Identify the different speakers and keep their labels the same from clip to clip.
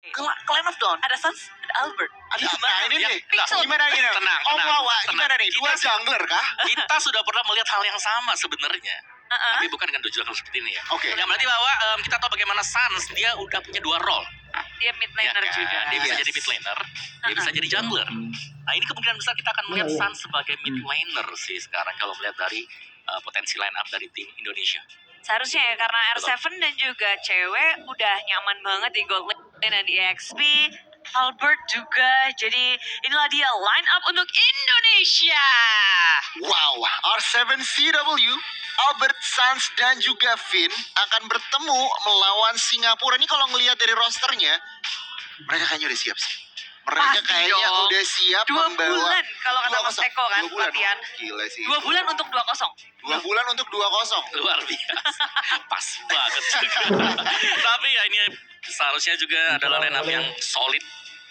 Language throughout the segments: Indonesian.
Speaker 1: ke line of down.
Speaker 2: Ada Sans, ada Albert.
Speaker 1: Ada
Speaker 2: Gimana?
Speaker 1: ini
Speaker 2: Ya,
Speaker 1: nih.
Speaker 2: Pixel.
Speaker 1: Gimana gini?
Speaker 3: Tenang,
Speaker 1: Om
Speaker 3: tenang,
Speaker 1: Wawa,
Speaker 3: tenang.
Speaker 1: gimana nih? Dua
Speaker 3: Kita-
Speaker 1: jungler kah?
Speaker 3: Kita sudah pernah melihat hal yang sama sebenarnya.
Speaker 2: Uh-uh.
Speaker 3: Tapi bukan dengan tujuan seperti ini ya.
Speaker 1: Oke.
Speaker 3: Yang berarti bahwa kita tahu bagaimana Sans dia udah punya 2 role.
Speaker 2: Dia mid laner
Speaker 3: Ya kan?
Speaker 2: juga.
Speaker 3: Dia bisa
Speaker 1: Yes.
Speaker 3: jadi mid laner, dia bisa jadi jungler. Nah ini kemungkinan besar kita akan melihat Sans sebagai mid laner sih sekarang kalau melihat dari potensi line up dari tim Indonesia.
Speaker 2: Seharusnya ya, karena R7 dan juga cewek udah nyaman banget di gold lane dan di EXP. Albert juga, jadi inilah dia line up untuk Indonesia.
Speaker 1: Wow, R7CW, Albert, Sans, dan juga Finn akan bertemu melawan Singapura. Ini kalau ngelihat dari rosternya, mereka kayaknya udah siap sih. Mereka
Speaker 2: Pasti
Speaker 1: kayaknya
Speaker 2: dong.
Speaker 1: udah siap
Speaker 2: 2
Speaker 1: membawa
Speaker 2: bulan kalau kata
Speaker 1: 2-0.
Speaker 2: Mas Eko kan
Speaker 1: 2 bulan.
Speaker 2: latihan.
Speaker 1: Gila sih.
Speaker 2: 2 bulan untuk 2-0.
Speaker 1: 2 bulan untuk 2-0.
Speaker 3: Luar biasa, pas banget juga. Tapi ya ini seharusnya juga adalah line up yang solid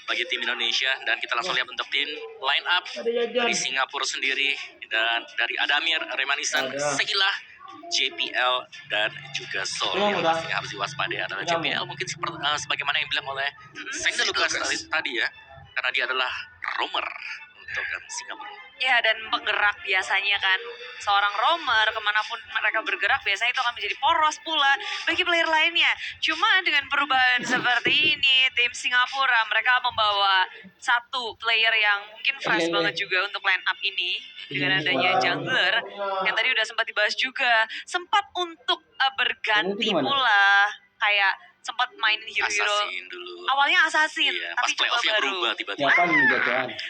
Speaker 3: bagi tim Indonesia, dan kita langsung lihat untuk tim line up dari Singapura sendiri, dan dari Adamir, Remanisan, Seilah, JPL, dan juga Sol. Yang pastinya harus diwaspadai adalah JPL, mungkin seperti sebagaimana yang bilang oleh Sengda Lucas tadi ya, karena dia adalah roamer untuk Singapura.
Speaker 2: Ya, dan penggerak biasanya kan. Seorang roamer kemanapun mereka bergerak biasanya itu akan menjadi poros pula bagi player lainnya. Cuma dengan perubahan seperti ini, tim Singapura mereka membawa satu player yang mungkin fresh banget juga untuk line up ini. Dengan adanya jungler yang tadi udah sempat dibahas juga. Sempat untuk berganti pula. Kayak sempat mainin hero-hero.
Speaker 3: Assassin dulu.
Speaker 2: Awalnya Assassin,
Speaker 3: Iya,
Speaker 2: tapi
Speaker 3: pas playoff-nya
Speaker 2: baru.
Speaker 3: berubah tiba-tiba.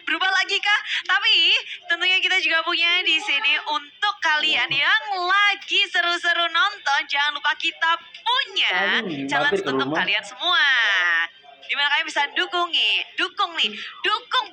Speaker 2: Berubah lagi kah? Tapi tentunya kita juga punya di sini untuk kalian yang lagi seru-seru nonton, jangan lupa kita punya challenge untuk kalian semua. Dimana kalian bisa dukung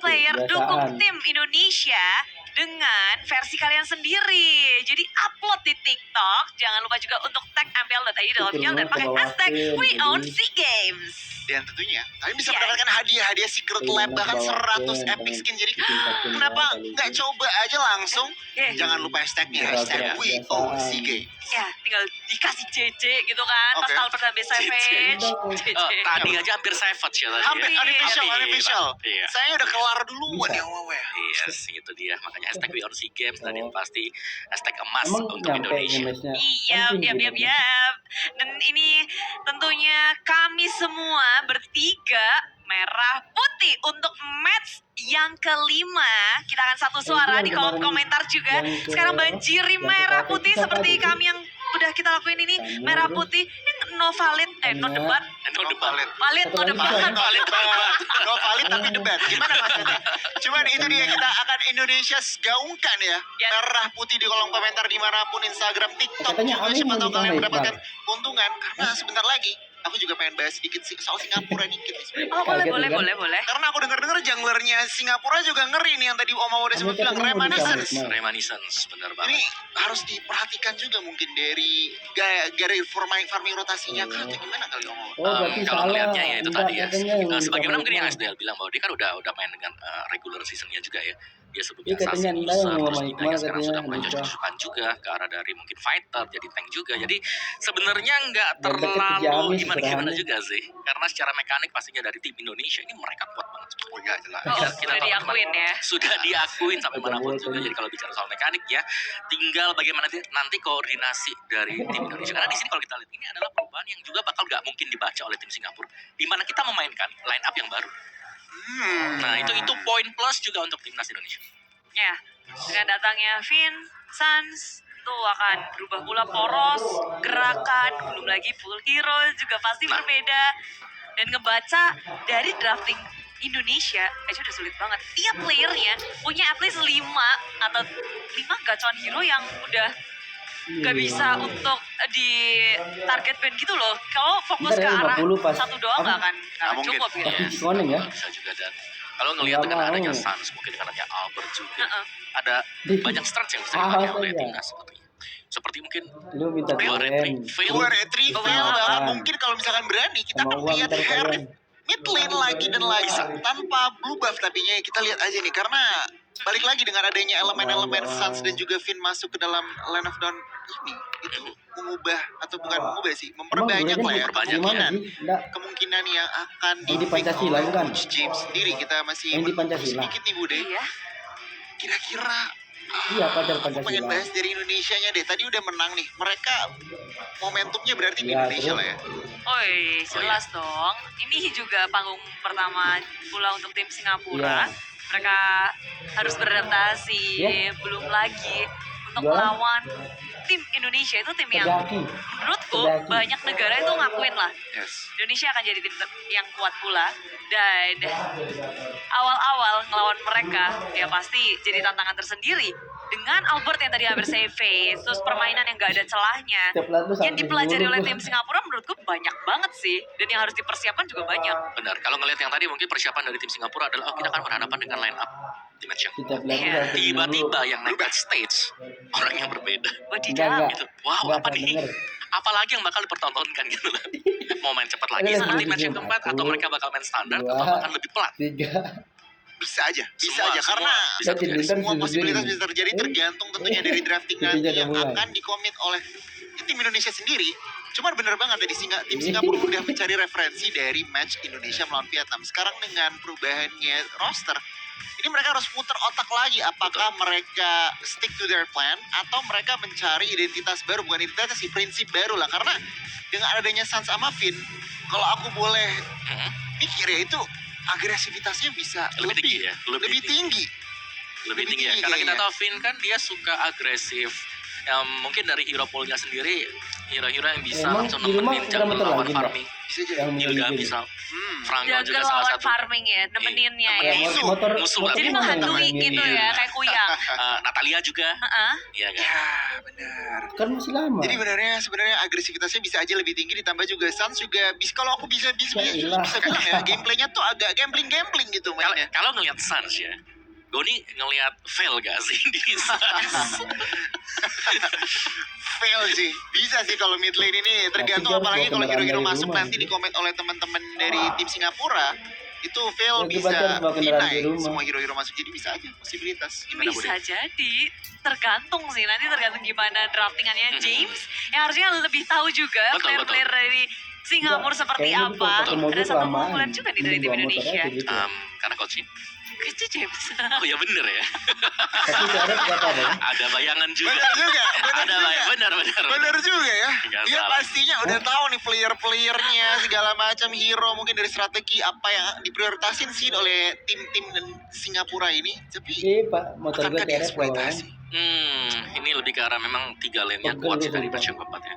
Speaker 2: player, dukung tim Indonesia dengan versi kalian sendiri. Jadi upload di TikTok, jangan lupa juga untuk tag mpl.id dalam channel dan pakai hashtag #WeOwnSeaGames.
Speaker 1: Dan tentunya kalian bisa
Speaker 2: Iya.
Speaker 1: mendapatkan hadiah-hadiah secret lab bahkan 100 epic skin. Jadi kenapa nggak coba aja langsung?
Speaker 2: Eh.
Speaker 1: Jangan lupa hashtagnya, hashtag WeOwnSeaGames.
Speaker 2: Ya, tinggal dikasih JJ gitu kan, pas
Speaker 1: Oke.
Speaker 2: Albert ambil Savage. JJ.
Speaker 3: Tadi aja hampir savage ya tadi.
Speaker 1: Hampir
Speaker 3: ya.
Speaker 1: unofficial.
Speaker 3: Iya.
Speaker 1: Saya udah kelar duluan ya, Wawa.
Speaker 3: Yes, itu dia. Makanya hashtag WeOwnSeaGames dan yang pasti hashtag emas
Speaker 4: Emang
Speaker 3: untuk Indonesia.
Speaker 2: Iya, Dan ini tentunya kami semua bertiga merah putih untuk match yang kelima. Kita akan satu suara di kolom komentar juga. Sekarang banjiri merah putih seperti kami yang udah kita lakuin ini. Merah putih, no valid, no debat.
Speaker 3: No debat.
Speaker 2: Valid, no debat.
Speaker 1: Valid banget. No valid tapi debat. Gimana maksudnya? Cuman itu dia, kita akan Indonesia gaungkan ya.
Speaker 2: Yes.
Speaker 1: Merah putih di kolom komentar dimanapun, Instagram, TikTok
Speaker 4: Katanya
Speaker 1: juga.
Speaker 4: Amin
Speaker 1: Siapa
Speaker 4: mau
Speaker 1: tahu kalian
Speaker 4: ditambah
Speaker 1: mendapatkan keuntungan. Karena sebentar lagi aku juga pengen bahas sedikit sih soal Singapura dikit nih sebenarnya.
Speaker 2: Oh, boleh,
Speaker 4: Kaget
Speaker 2: boleh,
Speaker 4: kan?
Speaker 2: boleh, boleh.
Speaker 1: Karena aku dengar-dengar junglernya Singapura juga ngeri nih, yang tadi Om Awa udah sebut bilang, Remanescence.
Speaker 3: Reminiscence, benar banget.
Speaker 1: Ini harus diperhatikan juga mungkin dari gaya farming rotasinya kah, atau gimana kali Om Awa?
Speaker 4: Oh, berarti
Speaker 3: Kalau
Speaker 4: salah.
Speaker 3: ngelihatnya ya itu tadi ya.
Speaker 4: Katanya yang
Speaker 3: Sebagaimana mungkin yang
Speaker 4: ditambah
Speaker 3: SDL bilang bahwa dia kan udah main dengan regular seasonnya juga ya. Dia sebelumnya
Speaker 4: Iya, katanya
Speaker 3: assassin,
Speaker 4: Anda yang
Speaker 3: user,
Speaker 4: mau
Speaker 3: terus
Speaker 4: main
Speaker 3: pindah
Speaker 4: kemana
Speaker 3: sekarang
Speaker 4: katanya,
Speaker 3: sudah mulai
Speaker 4: Anda.
Speaker 3: jojok-jojokan juga ke arah dari mungkin fighter jadi tank juga. Jadi sebenarnya nggak
Speaker 4: Dan deket
Speaker 3: terlalu
Speaker 4: Jamis,
Speaker 3: gimana
Speaker 4: sederhana.
Speaker 3: juga sih. Karena secara mekanik pastinya dari tim Indonesia ini mereka kuat banget.
Speaker 1: Oh ya jelas.
Speaker 2: Oh,
Speaker 3: Kita
Speaker 2: sudah
Speaker 3: tahu
Speaker 2: diakuin ya.
Speaker 3: Sudah diakuin sampai
Speaker 4: Betul,
Speaker 3: manapun
Speaker 4: betul.
Speaker 3: juga. Jadi kalau bicara soal mekanik ya, tinggal bagaimana nanti koordinasi dari tim Indonesia. Karena di sini kalau kita lihat ini adalah perubahan yang juga bakal nggak mungkin dibaca oleh tim Singapura, di mana kita memainkan line up yang baru. Nah itu poin plus juga untuk timnas Indonesia.
Speaker 2: Ya, dengan datangnya Finn, Sans, itu akan berubah pula poros, gerakan, belum lagi full hero juga pasti berbeda. Dan ngebaca dari drafting Indonesia, aja udah sulit banget. Tiap playernya punya at least 5 atau 5 gacuan hero yang udah gak bisa untuk di target band gitu loh. Kalau fokus
Speaker 4: Ntar
Speaker 2: ke
Speaker 4: ya,
Speaker 2: arah
Speaker 4: 50 pas.
Speaker 2: satu doang
Speaker 4: Apa?
Speaker 2: gak akan
Speaker 1: mungkin.
Speaker 2: cukup gitu.
Speaker 4: Pasti Cikoning ya.
Speaker 3: Bisa juga, dan kalau ngelihat
Speaker 4: Nggak
Speaker 3: dengan
Speaker 4: mau.
Speaker 3: adanya Sans, mungkin dengan adanya Albert juga,
Speaker 2: Heeh.
Speaker 3: ada banyak strategi yang bisa dipakai oleh
Speaker 4: Awas aja.
Speaker 3: timnas sepertinya. Seperti mungkin
Speaker 4: Lu minta
Speaker 3: dua
Speaker 4: DM.
Speaker 3: retri fail.
Speaker 1: Dua retri
Speaker 2: Oh,
Speaker 1: fail
Speaker 2: iya.
Speaker 1: bahkan mungkin kalau misalkan berani kita
Speaker 4: Sama
Speaker 1: akan
Speaker 4: uang
Speaker 1: lihat
Speaker 4: ntar
Speaker 1: Harry
Speaker 4: kalian.
Speaker 1: mid lane lagi dan lagi tanpa blue buff. Tapi kita lihat aja nih, karena balik lagi dengan adanya elemen-elemen Suns dan juga Finn masuk ke dalam Line of Dawn ini, itu mengubah atau bukan mengubah sih, memperbanyak lah ya
Speaker 3: memperbanyak,
Speaker 1: kemungkinan yang akan
Speaker 4: Yang di
Speaker 1: di-pick
Speaker 4: Pancasila
Speaker 1: oleh
Speaker 4: bukan?
Speaker 1: Coach James sendiri. Kita masih
Speaker 4: Yang di
Speaker 1: menunggu
Speaker 4: Pancasila.
Speaker 1: sedikit nih Bude.
Speaker 2: Iya.
Speaker 1: Kira-kira
Speaker 4: Iya, pacar
Speaker 1: aku pengen
Speaker 4: Pancasila.
Speaker 1: bahas dari Indonesianya deh. Tadi udah menang nih. Mereka momentumnya berarti di
Speaker 4: Ya,
Speaker 1: Indonesia
Speaker 4: terus?
Speaker 1: lah ya.
Speaker 2: Oi, jelas dong. Ini juga panggung pertama pula untuk tim Singapura.
Speaker 4: Iya.
Speaker 2: Mereka harus beradaptasi.
Speaker 4: Ya.
Speaker 2: Belum lagi untuk
Speaker 4: Jualan.
Speaker 2: melawan tim Indonesia itu tim yang
Speaker 4: Terdaki.
Speaker 2: menurutku
Speaker 4: Terdaki.
Speaker 2: banyak negara itu ngakuin lah.
Speaker 1: Yes.
Speaker 2: Indonesia akan jadi tim yang kuat pula. Dan awal-awal ngelawan mereka ya pasti jadi tantangan tersendiri. Dengan Albert yang tadi hampir save face, terus permainan yang gak ada celahnya.
Speaker 4: Setiap pelat tuh
Speaker 2: Yang
Speaker 4: sampai
Speaker 2: dipelajari oleh
Speaker 4: dulu.
Speaker 2: tim Singapura menurutku banyak banget sih. Dan yang harus dipersiapkan juga banyak.
Speaker 3: Benar. Kalau ngelihat yang tadi mungkin persiapan dari tim Singapura adalah kita akan berhadapan dengan line up di match yang
Speaker 4: Setiap pelat tuh
Speaker 2: Iya.
Speaker 4: sampai dulu.
Speaker 3: tiba-tiba yang naik ke stage orang yang berbeda.
Speaker 2: Wadidaw.
Speaker 4: Enggak.
Speaker 3: Gitu. Wow,
Speaker 4: Enggak
Speaker 3: apa
Speaker 4: akan
Speaker 3: nih?
Speaker 4: denger.
Speaker 3: Apalagi yang bakal dipertontonkan gitu loh. Mau main cepat lagi
Speaker 4: Iya,
Speaker 3: seperti
Speaker 4: iya,
Speaker 3: match yang
Speaker 4: iya.
Speaker 3: keempat atau mereka bakal main standar
Speaker 4: Dua.
Speaker 3: atau bahkan lebih pelat.
Speaker 4: 3.
Speaker 1: Bisa aja
Speaker 3: Semua
Speaker 1: karena
Speaker 3: bisa
Speaker 4: Jadi
Speaker 3: terjadi.
Speaker 4: bintang
Speaker 1: semua
Speaker 4: bisa
Speaker 1: posibilitas
Speaker 4: berdiri.
Speaker 1: bisa terjadi tergantung tentunya dari drafting
Speaker 4: Itu
Speaker 1: nanti
Speaker 4: jadi
Speaker 1: yang
Speaker 4: mulai.
Speaker 1: akan dikomit oleh tim Indonesia sendiri. Cuman bener banget tadi tim Singapura udah mencari referensi dari match Indonesia melawan Vietnam. Sekarang dengan perubahannya roster, ini mereka harus muter otak lagi. Apakah mereka stick to their plan atau mereka mencari identitas baru, bukan identitas sih, prinsip baru lah. Karena dengan adanya Suns sama Finn, kalau aku boleh
Speaker 3: Mhm.
Speaker 1: mikir ya itu agresivitasnya bisa
Speaker 3: Lebih tinggi ya,
Speaker 1: lebih tinggi.
Speaker 3: lebih tinggi ya.
Speaker 1: tinggi
Speaker 3: Karena kita
Speaker 1: kayaknya.
Speaker 3: tahu Finn kan dia suka agresif. Mungkin dari hero poolnya sendiri, hero-hero yang bisa
Speaker 4: Emang
Speaker 3: langsung
Speaker 4: di rumah
Speaker 3: nemenin
Speaker 4: udah
Speaker 3: jungle
Speaker 4: betul
Speaker 3: lawan
Speaker 4: lagi, Mbak?
Speaker 3: farming.
Speaker 1: Bisa aja.
Speaker 4: Yang
Speaker 3: Hilda
Speaker 4: milih
Speaker 3: bisa,
Speaker 1: Hmm.
Speaker 3: Franco
Speaker 2: Jaga
Speaker 3: juga salah
Speaker 2: lawan
Speaker 3: satu.
Speaker 2: farming ya, nemeninnya
Speaker 3: Iya,
Speaker 2: ya.
Speaker 1: musuh.
Speaker 3: Musuh lah.
Speaker 2: Jadi
Speaker 3: Iya.
Speaker 2: menghantui gitu ya, kayak kuyang.
Speaker 3: Natalia juga,
Speaker 2: Heeh.
Speaker 3: iya kan?
Speaker 1: Ya benar.
Speaker 4: Kan masih lama.
Speaker 1: Jadi sebenarnya agresivitasnya bisa aja lebih tinggi, ditambah juga Suns juga bisa, kalau aku bisa
Speaker 4: Yaelah.
Speaker 1: bilang ya, gameplaynya tuh agak gambling gitu
Speaker 3: Kalau
Speaker 1: mainnya.
Speaker 3: kalau ngelihat Suns ya, Goni ngelihat fail gak sih di Suns?
Speaker 1: Fail sih, bisa sih kalau mid lane ini tergantung,
Speaker 4: Tapi
Speaker 1: apalagi
Speaker 4: harus
Speaker 1: kalau
Speaker 4: bawa
Speaker 1: hero-hero
Speaker 4: kendaraan
Speaker 1: masuk
Speaker 4: dari
Speaker 1: nanti
Speaker 4: rumah.
Speaker 1: di komen oleh teman-teman dari tim Singapura. Itu fail
Speaker 4: Tapi
Speaker 1: bisa
Speaker 4: baca harus bawa kendaraan
Speaker 1: deny
Speaker 4: dari rumah.
Speaker 1: semua hero-hero masuk, jadi bisa aja posibilitas. Gimana
Speaker 2: Bisa
Speaker 1: Bude?
Speaker 2: jadi, tergantung sih, nanti tergantung gimana draftingannya
Speaker 3: Mhm.
Speaker 2: James yang harusnya lebih tahu juga
Speaker 3: Betul,
Speaker 2: player-player dari Singapura
Speaker 4: Enggak,
Speaker 2: seperti
Speaker 4: kayaknya
Speaker 2: apa.
Speaker 4: itu motor
Speaker 2: Ada satu
Speaker 4: kelamaan.
Speaker 2: keunggulan juga nih dari tim
Speaker 4: Mending bawa motor
Speaker 2: Indonesia.
Speaker 4: aja gitu.
Speaker 3: Karena coaching.
Speaker 2: Itu James.
Speaker 3: Oh ya bener ya.
Speaker 4: Tapi syarat gak apa ya?
Speaker 3: Ada bayangan juga.
Speaker 1: Benar juga,
Speaker 3: Ada benar.
Speaker 1: Bener juga ya.
Speaker 3: Nggak
Speaker 1: Dia
Speaker 3: salah.
Speaker 1: pastinya udah tahu nih player-playernya, segala macam hero, mungkin dari strategi apa yang diprioritasin sih oleh tim-tim Singapura ini. Tapi
Speaker 4: Iya, Pak, motor gue
Speaker 1: akankah
Speaker 4: TRS
Speaker 1: dieksploitasi?
Speaker 3: Ini lebih ke arah memang 3 lane-nya
Speaker 4: Pegel
Speaker 3: kuat sih
Speaker 4: tuh,
Speaker 3: dari
Speaker 4: Pak.
Speaker 3: match yang keempat ya.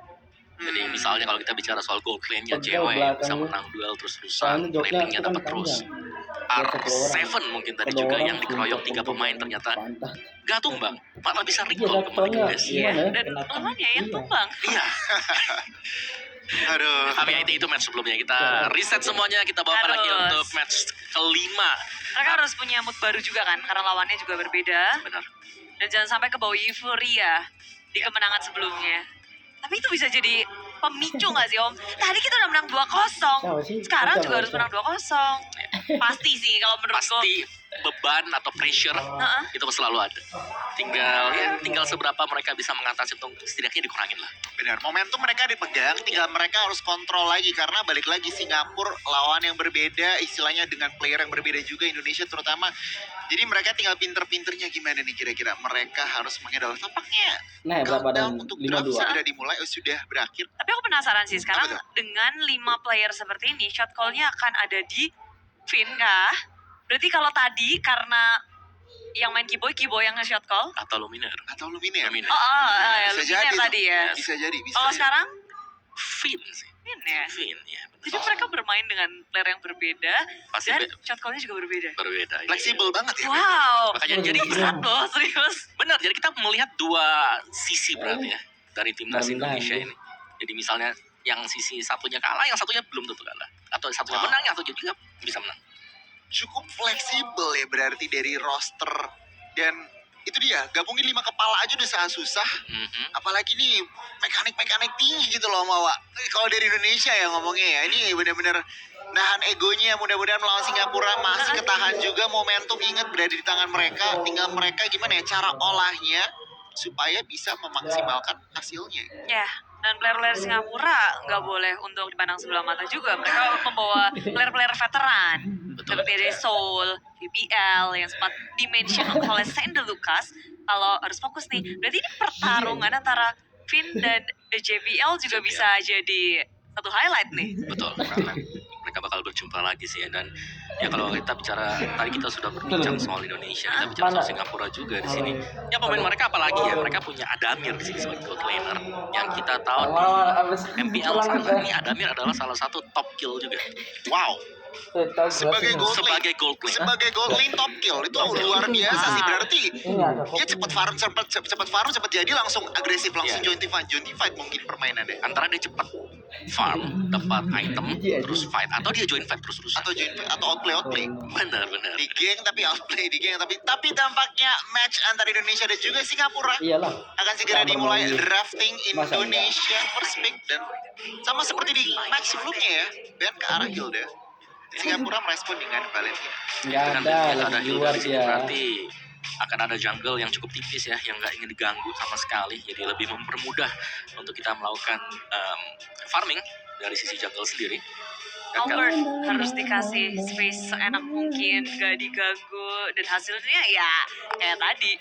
Speaker 3: Jadi
Speaker 1: Hmm.
Speaker 3: misalnya kalau kita bicara soal gold lane-nya
Speaker 4: Pegel
Speaker 3: cewek bisa
Speaker 4: belakangnya.
Speaker 3: menang duel terus-terusan,
Speaker 4: Soalnya joknya
Speaker 3: ratingnya
Speaker 4: itu kan
Speaker 3: dapat terus.
Speaker 4: panjang. Buat satu orang.
Speaker 3: R7 mungkin tadi
Speaker 4: Ada
Speaker 3: juga
Speaker 4: orang
Speaker 3: yang dikeroyok 3
Speaker 4: untuk
Speaker 3: pemain ternyata
Speaker 4: pantat.
Speaker 3: gak tumbang, malah bisa
Speaker 4: Iya,
Speaker 3: recall kembali ke
Speaker 4: soalnya
Speaker 3: base.
Speaker 2: Iya,
Speaker 4: gimana ya?
Speaker 2: dan
Speaker 4: Kenapa?
Speaker 2: lawannya yang
Speaker 4: Iya.
Speaker 2: tumbang.
Speaker 3: Iya,
Speaker 1: Aduh.
Speaker 3: tapi itu match sebelumnya kita reset semuanya, kita bawakan lagi
Speaker 2: Harus.
Speaker 3: untuk match kelima.
Speaker 2: Mereka harus punya mood baru juga kan, karena lawannya juga berbeda.
Speaker 3: Benar.
Speaker 2: Dan jangan sampai ke bawah euforia di kemenangan sebelumnya. Tapi itu bisa jadi pemicu nggak sih Om? Tadi kita udah menang 2-0.
Speaker 4: Siapa sih?
Speaker 2: Sekarang
Speaker 4: Siapa?
Speaker 2: juga harus menang 2-0. Pasti sih kalau menurutku.
Speaker 3: Pasti beban atau pressure
Speaker 2: Heeh.
Speaker 3: itu selalu ada. Tinggal seberapa mereka bisa mengatasi, untuk setidaknya dikurangin lah.
Speaker 1: Benar, momentum mereka dipegang, tinggal mereka harus kontrol lagi karena balik lagi Singapura lawan yang berbeda, istilahnya dengan player yang berbeda juga, Indonesia terutama. Jadi mereka tinggal pinter-pinternya gimana nih kira-kira mereka harus mengedal. Tampaknya
Speaker 4: Nah, berapa dan
Speaker 1: countdown untuk draft
Speaker 4: 52?
Speaker 1: sudah dimulai, sudah berakhir.
Speaker 2: Tapi aku penasaran sih sekarang
Speaker 1: Apa tuh?
Speaker 2: dengan 5 player seperti ini, shot call-nya akan ada di Finn kah? Berarti kalau tadi karena yang main Kiboy yang nge-shot call.
Speaker 3: Atau Luminer.
Speaker 1: Atau Luminer.
Speaker 3: Luminer.
Speaker 2: Ya,
Speaker 1: Bisa
Speaker 2: Luminer
Speaker 1: jadi tuh.
Speaker 2: tadi ya.
Speaker 1: Bisa jadi, bisa.
Speaker 2: Kalau
Speaker 1: jadi.
Speaker 2: sekarang
Speaker 3: Finn sih.
Speaker 2: Finn ya.
Speaker 3: Finn ya.
Speaker 2: Jadi mereka bermain dengan player yang berbeda
Speaker 3: Pasti
Speaker 2: dan shot call-nya juga berbeda.
Speaker 3: berbeda. iya.
Speaker 1: Fleksibel banget ya.
Speaker 2: Wow.
Speaker 3: Makanya jadi
Speaker 2: Berat loh, serius.
Speaker 3: benar. Jadi kita melihat dua sisi berarti ya dari timnas
Speaker 4: Benar.
Speaker 3: Indonesia ini. Jadi misalnya yang sisi satunya kalah, yang satunya belum tentu kalah. Atau satunya
Speaker 1: Wow.
Speaker 3: menang, yang satunya juga bisa menang.
Speaker 1: Cukup fleksibel ya berarti dari roster. Dan itu dia, gabungin 5 kepala aja udah sangat susah.
Speaker 3: Mhm.
Speaker 1: Apalagi nih mekanik-mekanik tinggi gitu loh Mawa. Kalau dari Indonesia ya ngomongnya ya, ini benar-benar nahan egonya, mudah-mudahan melawan Singapura masih ketahan juga, momentum ingat berada di tangan mereka, tinggal mereka gimana ya cara olahnya supaya bisa memaksimalkan hasilnya.
Speaker 2: Ya, dan player-player Singapura nggak boleh untuk dipandang sebelah mata juga. Mereka membawa player-player veteran. Seperti dari Seoul, BBL yang sempat dimention oleh Sander Lucas. Kalau harus fokus nih, berarti ini pertarungan antara Finn dan JBL juga bisa jadi satu highlight nih.
Speaker 3: Betul, karena mereka bakal berjumpa lagi sih ya. Dan ya kalau kita bicara, tadi kita sudah berbincang soal Indonesia, kita bicara soal Singapura juga di sini. Ya pemain mereka apalagi ya, mereka punya Adamir di sini sebagai gold laner yang kita tahu di MPL sana ini Adamir adalah salah satu top kill juga.
Speaker 1: Wow, sebagai gold lane,
Speaker 3: Sebagai gold lane.
Speaker 1: sebagai gold lane top kill itu luar biasa sih, berarti dia cepat farm, cepat jadi langsung agresif, langsung
Speaker 3: Iya.
Speaker 1: join fight mungkin permainannya,
Speaker 3: Antara dia cepat farm, dapat item, terus fight, atau dia join fight terus-terusan.
Speaker 1: atau outplay.
Speaker 3: Benar-benar.
Speaker 1: Di geng tapi outplay di geng, tapi tampaknya match antara Indonesia dan juga Singapura
Speaker 4: Iyalah.
Speaker 1: akan segera dimulai.
Speaker 4: Masa
Speaker 1: Drafting
Speaker 4: iya?
Speaker 1: Indonesia first pick, dan sama seperti di match sebelumnya ya, Ben ke arah Hilda. Singapura merespon dengan Valentina.
Speaker 4: Nggak
Speaker 3: Dengan
Speaker 4: ada,
Speaker 3: ada
Speaker 4: lagi
Speaker 3: healer
Speaker 4: luar
Speaker 3: di sini
Speaker 4: dia.
Speaker 3: berarti akan ada jungle yang cukup tipis ya, yang nggak ingin diganggu sama sekali, jadi lebih mempermudah untuk kita melakukan farming dari sisi jungle sendiri. Dan
Speaker 2: Albert harus dikasih space seenak mungkin, gak diganggu, dan hasilnya ya kayak tadi.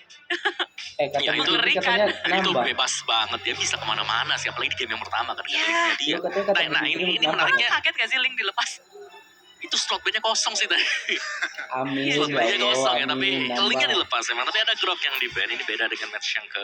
Speaker 3: Ya, itu
Speaker 4: katanya
Speaker 3: itu
Speaker 4: nambah.
Speaker 3: bebas banget, dia bisa kemana-mana sih, apalagi di game yang pertama kan
Speaker 2: Ya.
Speaker 3: linknya dia.
Speaker 4: Lu katanya kata
Speaker 3: Nah,
Speaker 4: begitu,
Speaker 3: ini
Speaker 4: nambah.
Speaker 3: menariknya,
Speaker 2: Kaget gak sih Link dilepas?
Speaker 3: itu slot B-nya kosong sih tadi.
Speaker 4: Amin.
Speaker 3: Slot
Speaker 4: ya
Speaker 3: B-nya
Speaker 4: Allah,
Speaker 3: kosong ya,
Speaker 4: amin,
Speaker 3: tapi
Speaker 4: nambah.
Speaker 3: linknya dilepas emang. Tapi ada Grok yang di ban, ini beda dengan match yang ke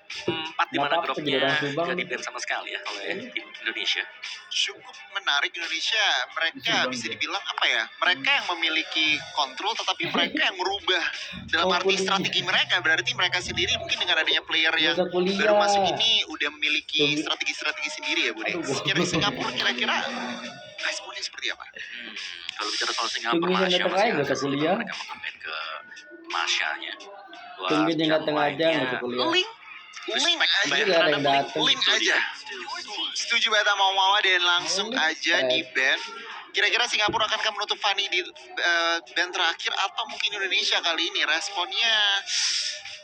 Speaker 3: 4 di mana
Speaker 4: Nggak apa-apa,
Speaker 3: Groknya
Speaker 4: jadi orang Subang.
Speaker 3: nggak di ban sama sekali ya oleh tim Indonesia.
Speaker 1: Cukup menarik Indonesia, mereka bisa dibilang apa ya, mereka yang memiliki kontrol tetapi mereka yang merubah dalam arti strategi mereka, berarti mereka sendiri mungkin dengan adanya player yang
Speaker 4: Masa kuliah.
Speaker 1: baru masuk ini udah memiliki strategi-strategi sendiri ya Bude. Secara Singapura kira-kira responnya seperti apa?
Speaker 3: Kalau bicara soal Singapura,
Speaker 4: Tungguin yang
Speaker 3: Masya
Speaker 4: datang
Speaker 3: masih
Speaker 4: aja, nggak
Speaker 3: ada
Speaker 4: usah
Speaker 3: sih,
Speaker 4: kuliah.
Speaker 3: mereka mengambil ke Masya-nya. Buat
Speaker 4: Tungguin yang
Speaker 3: jam
Speaker 4: datang aja,
Speaker 3: mainnya.
Speaker 4: nggak usah kuliah.
Speaker 1: Link
Speaker 3: Respect
Speaker 1: aja,
Speaker 3: banget
Speaker 4: Juga ada yang
Speaker 3: terhadap Link.
Speaker 4: datang.
Speaker 1: link
Speaker 3: Itu
Speaker 1: aja.
Speaker 3: dia.
Speaker 1: Setuju banget sama Mama dan langsung aja di ban. Kira-kira Singapura akan menutup Fanny di band terakhir atau mungkin Indonesia kali ini responnya?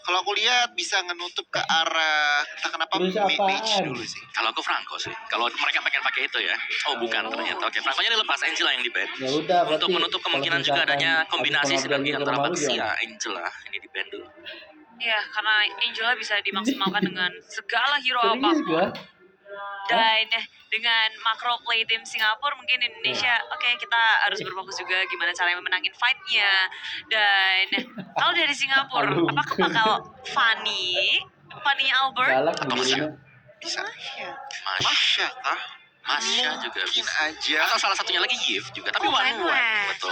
Speaker 1: Kalau aku lihat bisa ngenutup ke arah entah kenapa
Speaker 4: Terus apaan?
Speaker 1: Mage dulu sih.
Speaker 3: Kalau aku Franco sih. Kalau mereka pengen pakai itu ya. Oh bukan ternyata. Oke, Franco-nya dilepas, Angela yang di ban.
Speaker 4: Ya udah,
Speaker 3: Untuk
Speaker 4: berarti
Speaker 3: menutup
Speaker 4: kalau
Speaker 3: kemungkinan juga
Speaker 4: misalkan
Speaker 3: adanya
Speaker 4: habis
Speaker 3: kombinasi
Speaker 4: pengabdian
Speaker 3: sinergi
Speaker 4: di
Speaker 3: antara
Speaker 4: rumah lu
Speaker 3: Baxia,
Speaker 4: gimana?
Speaker 3: Angela ini di ban dulu.
Speaker 2: Ya, karena Angela bisa dimaksimalkan dengan segala hero
Speaker 4: Serius
Speaker 2: apapun.
Speaker 4: gua?
Speaker 2: Dan dengan makro play tim Singapura mungkin Indonesia, oke kita harus berfokus juga gimana caranya memenangin fight-nya. Dan kalau dari Singapura,
Speaker 4: Aduh.
Speaker 2: apakah bakal Fanny Albert?
Speaker 4: Galak
Speaker 3: Atau
Speaker 4: begini.
Speaker 1: Bisa.
Speaker 2: Masya.
Speaker 1: Masya kah?
Speaker 3: Masya juga
Speaker 1: Mungkin
Speaker 3: bisa.
Speaker 1: aja.
Speaker 3: Atau salah satunya lagi Yif juga, tapi
Speaker 2: Oh,
Speaker 3: one
Speaker 2: Wan.
Speaker 3: betul.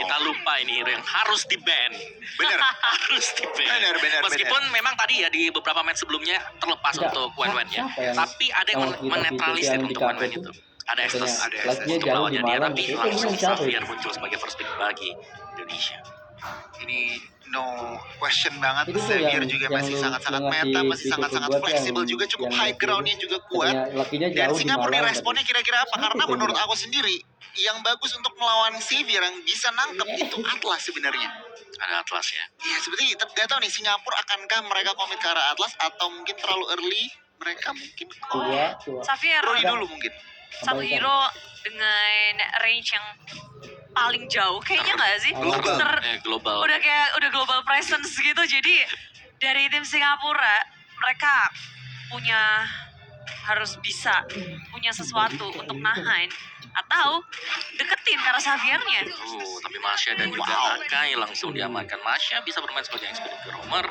Speaker 3: Kita lupa ini hero yang harus di ban.
Speaker 1: Bener.
Speaker 3: Harus di ban.
Speaker 1: Benar.
Speaker 3: Meskipun memang tadi ya di beberapa match sebelumnya terlepas
Speaker 4: Enggak,
Speaker 3: untuk Wan-Wan-nya,
Speaker 4: siapa yang-
Speaker 3: tapi ada yang
Speaker 4: yang kita
Speaker 3: menetralisir
Speaker 4: pikir yang
Speaker 3: untuk
Speaker 4: di
Speaker 3: Wan-Wan
Speaker 4: kafe
Speaker 3: itu.
Speaker 4: tuh?
Speaker 3: Ada
Speaker 4: Katanya,
Speaker 3: Estes
Speaker 1: Estes.
Speaker 4: kelasnya
Speaker 3: untuk
Speaker 4: jauh
Speaker 3: lawannya
Speaker 4: di
Speaker 3: dia,
Speaker 4: Malang.
Speaker 3: tapi
Speaker 4: Itu
Speaker 3: langsung
Speaker 4: bukan siapa
Speaker 3: Xavier
Speaker 4: ya?
Speaker 3: muncul sebagai first pick bagi Indonesia.
Speaker 1: Ini no question banget.
Speaker 4: Itu tuh
Speaker 1: Xavier
Speaker 4: yang-
Speaker 1: juga
Speaker 4: yang
Speaker 1: masih
Speaker 4: lu-
Speaker 1: sangat-sangat
Speaker 4: yang
Speaker 1: meta,
Speaker 4: ngasih
Speaker 1: masih
Speaker 4: video
Speaker 1: sangat-sangat
Speaker 4: ke gua tuh
Speaker 1: fleksibel
Speaker 4: yang-
Speaker 1: juga, cukup
Speaker 4: yang
Speaker 1: high
Speaker 4: ngasih
Speaker 1: groundnya juga kuat.
Speaker 4: Katanya lakinya
Speaker 1: Dan
Speaker 4: jauh di
Speaker 1: Singapura
Speaker 4: Malang,
Speaker 1: responnya kira-kira apa?
Speaker 4: Siapa
Speaker 1: Karena
Speaker 4: tuh yang
Speaker 1: menurut
Speaker 4: bilang?
Speaker 1: aku sendiri yang bagus untuk melawan Xavier yang bisa nangkep itu Atlas sebenarnya.
Speaker 3: Ada Atlas ya.
Speaker 1: Iya seperti gak tahu nih Singapura akankah mereka komit ke arah Atlas atau mungkin terlalu early mereka mungkin
Speaker 4: tua.
Speaker 2: Xavier,
Speaker 1: Rodi dulu mungkin.
Speaker 2: satu
Speaker 4: Abaikan.
Speaker 2: hero dengan range yang paling jauh kayaknya nggak sih?
Speaker 1: Global.
Speaker 3: Global.
Speaker 2: Udah global presence gitu. Jadi dari tim Singapura mereka harus bisa punya sesuatu untuk nahan atau deketin ke arah Xaviernya.
Speaker 3: Tapi Masya dan juga Akai langsung diamankan. Masya bisa bermain sebagai XP ke Romer.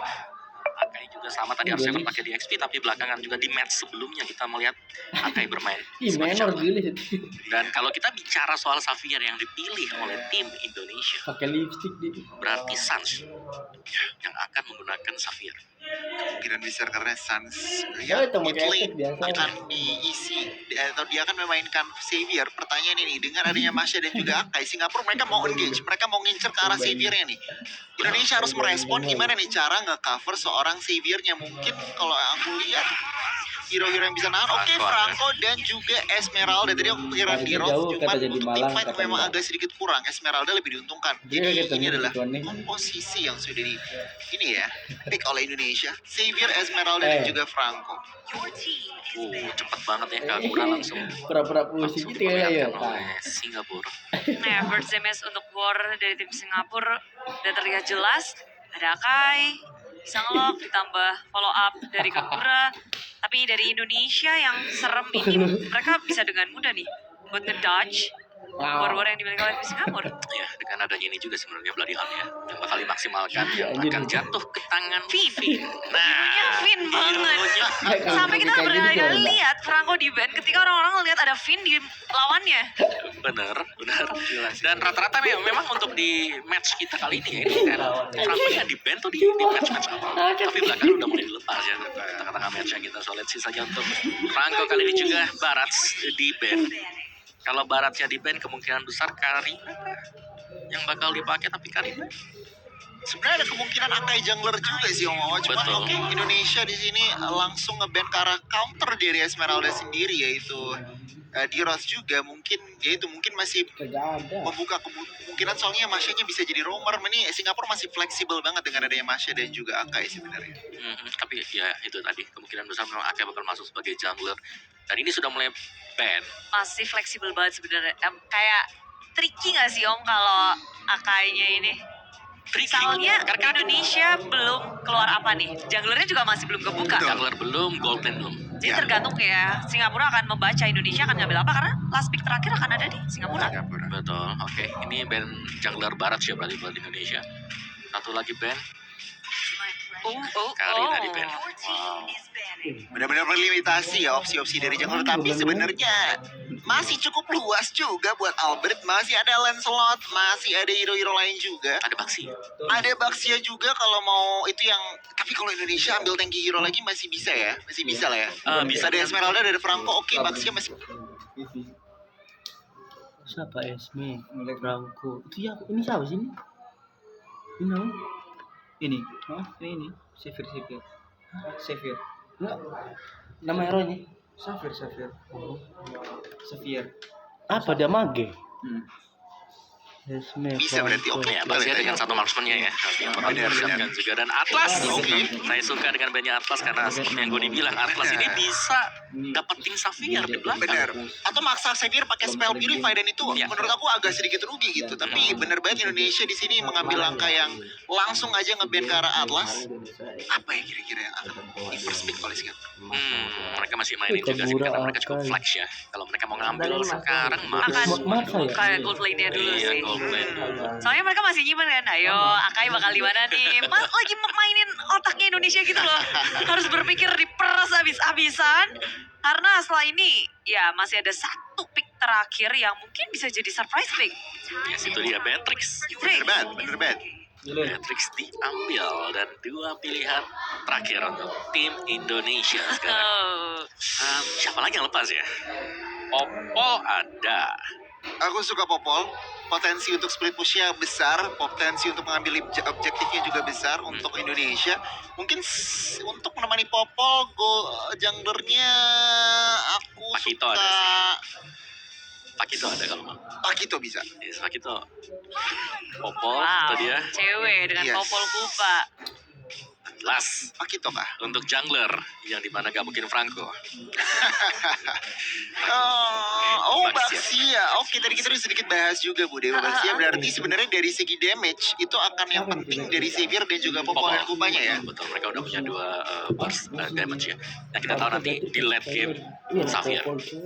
Speaker 3: Akai juga sama tadi harusnya pakai di XP, tapi belakangan juga di match sebelumnya kita melihat Akai bermain
Speaker 4: Ih,
Speaker 3: sebagai
Speaker 4: menor
Speaker 3: Java.
Speaker 4: gila.
Speaker 3: Dan kalau kita bicara soal Xavier yang dipilih oleh tim Indonesia,
Speaker 4: Pakai lipstick di.
Speaker 3: berarti Suns yang akan menggunakan Xavier.
Speaker 1: Kemungkinan besar karena Suns
Speaker 4: Ya, itu
Speaker 1: mid
Speaker 4: pakai
Speaker 1: lane
Speaker 4: efek biasa.
Speaker 1: akan diisi atau dia akan memainkan Xavier. Pertanyaan ini dengan adanya Masya dan juga Akai, Singapura mereka mau engage, mereka mau ngincer ke arah Xaviernya nih. Indonesia harus merespon gimana nih cara nge-cover seorang Xaviernya. Mungkin kalau aku lihat hero-hero yang bisa nahan. Oke, Franco dan juga Esmeralda. Tadi aku pikiran
Speaker 4: Nah,
Speaker 1: di
Speaker 4: itu
Speaker 1: Roth,
Speaker 4: jauh,
Speaker 1: cuman
Speaker 4: kata jadi
Speaker 1: untuk
Speaker 4: Malang,
Speaker 1: tim fight
Speaker 4: kata
Speaker 1: memang
Speaker 4: enggak.
Speaker 1: agak sedikit kurang. Esmeralda lebih diuntungkan.
Speaker 4: Dia
Speaker 1: Jadi
Speaker 4: ketemu
Speaker 1: ini adalah
Speaker 4: gituan nih.
Speaker 1: komposisi yang sudah di ini ya, pick oleh Indonesia. Xavier, Esmeralda dan juga Franco.
Speaker 3: Cepet banget ya Kagura langsung
Speaker 4: Pura-pura pusing
Speaker 3: langsung
Speaker 4: gitu ya ya.
Speaker 3: diperlihatkan oleh Singapura.
Speaker 2: Nah, first damage untuk War dari tim Singapura udah terlihat jelas. Ada Akai, bisa ngelock, ditambah follow up dari Kagura. Tapi dari Indonesia yang serem ini, mereka bisa dengan mudah nih buat ngedodge war-war yang dimiliki oleh tim Singapura.
Speaker 3: Ya, dengan adanya ini juga sebenarnya Bloody Hunt ya yang bakal dimaksimalkan yang
Speaker 4: anjir.
Speaker 3: akan jatuh ke tangan
Speaker 2: Vivi.
Speaker 3: Nah,
Speaker 2: Hero-nya Finn banget.
Speaker 3: hero-nya
Speaker 2: Sampai kita
Speaker 4: Kayak gini
Speaker 2: berkali-kali
Speaker 4: coba.
Speaker 2: lihat Franco di band ketika orang-orang ngelihat ada Finn di lawannya.
Speaker 3: bener. Dan rata-rata memang untuk di match kita kali ini ya ini kan Franco yang di band tuh di match-match awal. Tapi belakangan udah mulai dilepas ya tengah-tengah match-nya kita. So let's see saja untuk Franco kali ini juga Barats di band. Kalau Baratnya di band kemungkinan besar Karina yang bakal dipakai, tapi Karina
Speaker 1: Sebenarnya ada kemungkinan Akai jungler juga sih Om Wawa. Cuman
Speaker 3: Betul.
Speaker 1: oke, Indonesia di sini langsung nge-ban ke arah counter dari Esmeralda sendiri, yaitu di Roth juga mungkin masih
Speaker 4: Kagak ada.
Speaker 1: membuka kemungkinan, soalnya Masya-nya bisa jadi roamer. Ini Singapura masih fleksibel banget dengan adanya Masya dan juga Akai sebenarnya.
Speaker 3: tapi ya itu tadi kemungkinan besar memang Ake bakal masuk sebagai jungler. Dan ini sudah mulai ban.
Speaker 2: Masih fleksibel banget sebenarnya. Kayak tricky nggak sih Om kalau Akainya ini? Misalnya Indonesia belum keluar apa nih? Junglernya juga masih belum kebuka.
Speaker 3: Jungler belum, gold lane belum.
Speaker 2: Jadi
Speaker 1: Ya.
Speaker 2: tergantung ya, Singapura akan membaca Indonesia akan ngambil apa karena last pick terakhir akan ada di Singapura.
Speaker 3: Betul, oke. Ini band jungler barat ya berarti buat Indonesia. Satu lagi band Karina di band. Wow.
Speaker 1: Benar-benar berlimitasi ya opsi-opsi dari jungler, tapi sebenarnya masih cukup luas juga buat Albert. Masih ada Lancelot, masih ada hero-hero lain juga.
Speaker 3: Ada Baxi.
Speaker 1: Ada Baxia juga kalau mau itu yang, tapi kalau Indonesia ambil tanki hero lagi masih bisa ya, masih bisa lah ya.
Speaker 3: Bisa.
Speaker 1: Ada Esmeralda, ada Franco, oke Baxia masih.
Speaker 4: Siapa Esme? Franco. Itu ya, ini siapa sih ini? Ini namanya?
Speaker 5: Ini,
Speaker 4: Hah?
Speaker 5: ini, Xavier. Xavier.
Speaker 4: Enggak. Nama hero-nya?
Speaker 5: Xavier.
Speaker 4: Apa dia mage?
Speaker 5: Hmm.
Speaker 4: Esme.
Speaker 1: Bisa berarti,
Speaker 4: Franco.
Speaker 1: oke.
Speaker 3: Ya, Baxi dengan satu marksman-nya ya. Yang bakal
Speaker 1: Benar,
Speaker 3: disiapkan juga. Dan Atlas.
Speaker 1: Oke.
Speaker 3: Saya suka dengan bandnya Atlas karena seperti yang gue dibilang Atlas ini bisa dapetin Xavier di belakang.
Speaker 1: Benar. Atau maksa Xavier pakai spell Purify, dan itu
Speaker 3: Iya.
Speaker 1: menurut aku agak sedikit rugi gitu. Tapi bener banget Indonesia di sini mengambil langkah yang langsung aja nge-ban ke arah Atlas. Apa ya kira-kira yang akan di first pick oleh Singapura?
Speaker 3: Mereka masih mainin juga sih karena mereka cukup flex ya. Kalau mereka mau ngambil sekarang mah
Speaker 2: Akan
Speaker 4: Masa ya?
Speaker 2: buka gold lane-nya dulu
Speaker 3: iya
Speaker 2: sih.
Speaker 3: gold lane.
Speaker 2: Soalnya mereka masih nyimpen kan, ayo Akai bakal di mana nih? Lagi mainin otaknya Indonesia gitu loh. Harus berpikir diperas habis-habisan. Karena setelah ini ya masih ada satu pick terakhir yang mungkin bisa jadi surprise pick.
Speaker 3: Ya situ dia Beatrix.
Speaker 1: Bener banget.
Speaker 3: Beatrix diambil dan dua pilihan terakhir untuk tim Indonesia sekarang.
Speaker 2: Oh,
Speaker 3: Siapa lagi yang lepas ya? Oppo ada.
Speaker 1: Aku suka Popol. Potensi untuk split push-nya besar, potensi untuk mengambil objektifnya juga besar untuk Indonesia. Mungkin untuk menemani Popol, junglernya aku
Speaker 3: Pakito
Speaker 1: suka.
Speaker 3: ada sih. Pakito ada kalau mau.
Speaker 1: Pakito bisa.
Speaker 3: Yes, Pakito. Popol
Speaker 2: wow,
Speaker 3: itu dia.
Speaker 2: cewek dengan
Speaker 1: Yes.
Speaker 2: popol kupa.
Speaker 3: Last
Speaker 1: Pakito kah?
Speaker 3: untuk jungler yang dimana gak mungkin Franco.
Speaker 1: Baxia. Oke, tadi kita udah sedikit bahas juga Bu Dewa. Baxia berarti sebenarnya dari segi damage itu akan yang penting dari Xavier dan juga Popol dan kupanya ya.
Speaker 3: Betul, mereka udah punya dua burst damage ya. Yang kita tahu nanti di late game Xavier.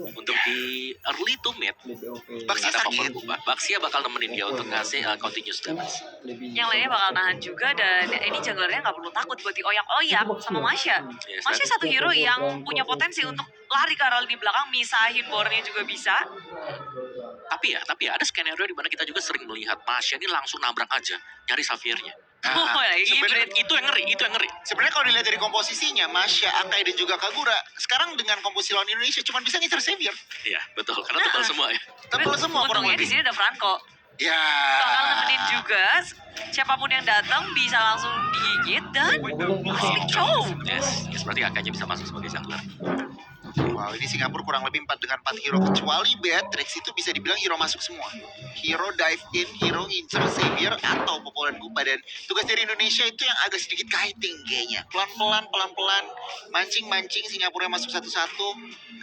Speaker 3: Untuk di early to mid
Speaker 1: Baxia
Speaker 3: ada Popol
Speaker 1: sakit.
Speaker 3: Kuba. Baxia bakal nemenin dia untuk ngasih continuous damage.
Speaker 2: Yang lainnya bakal nahan juga dan ini junglernya nggak perlu takut buat dioyak-oyak sama Masya.
Speaker 3: Yes,
Speaker 2: Masya satu hero yang punya potensi untuk lari ke arah lini belakang, misahin bornya juga bisa.
Speaker 3: Tapi ya ada skenario di mana kita juga sering melihat Masya ini langsung nabrak aja nyari Xaviernya.
Speaker 2: Oh, ini
Speaker 1: sebenarnya-
Speaker 3: Itu yang ngeri.
Speaker 1: Sebenarnya kalau dilihat dari komposisinya, Masya, Akai dan juga Kagura, sekarang dengan komposisi lawan Indonesia cuma bisa ngincer Xavier.
Speaker 3: Iya, betul. Karena tebal semua ya.
Speaker 1: Tebel semua kurang
Speaker 2: Untungnya di
Speaker 1: lebih.
Speaker 2: sini ada Franco.
Speaker 1: Ya.
Speaker 2: Bakal nemenin juga. Siapapun yang datang bisa langsung digigit dan pasti cow.
Speaker 3: Yes, berarti angkanya bisa masuk sebagai jungler.
Speaker 1: Wow, ini Singapura kurang lebih 4 dengan 4 hero. Kecuali Beatrix itu bisa dibilang hero masuk semua. Hero dive in, hero ngincer Xavier atau Popo dan Kupa. Dan tugas dari Indonesia itu yang agak sedikit kiting kayaknya. Pelan-pelan, mancing-mancing Singapura yang masuk satu-satu.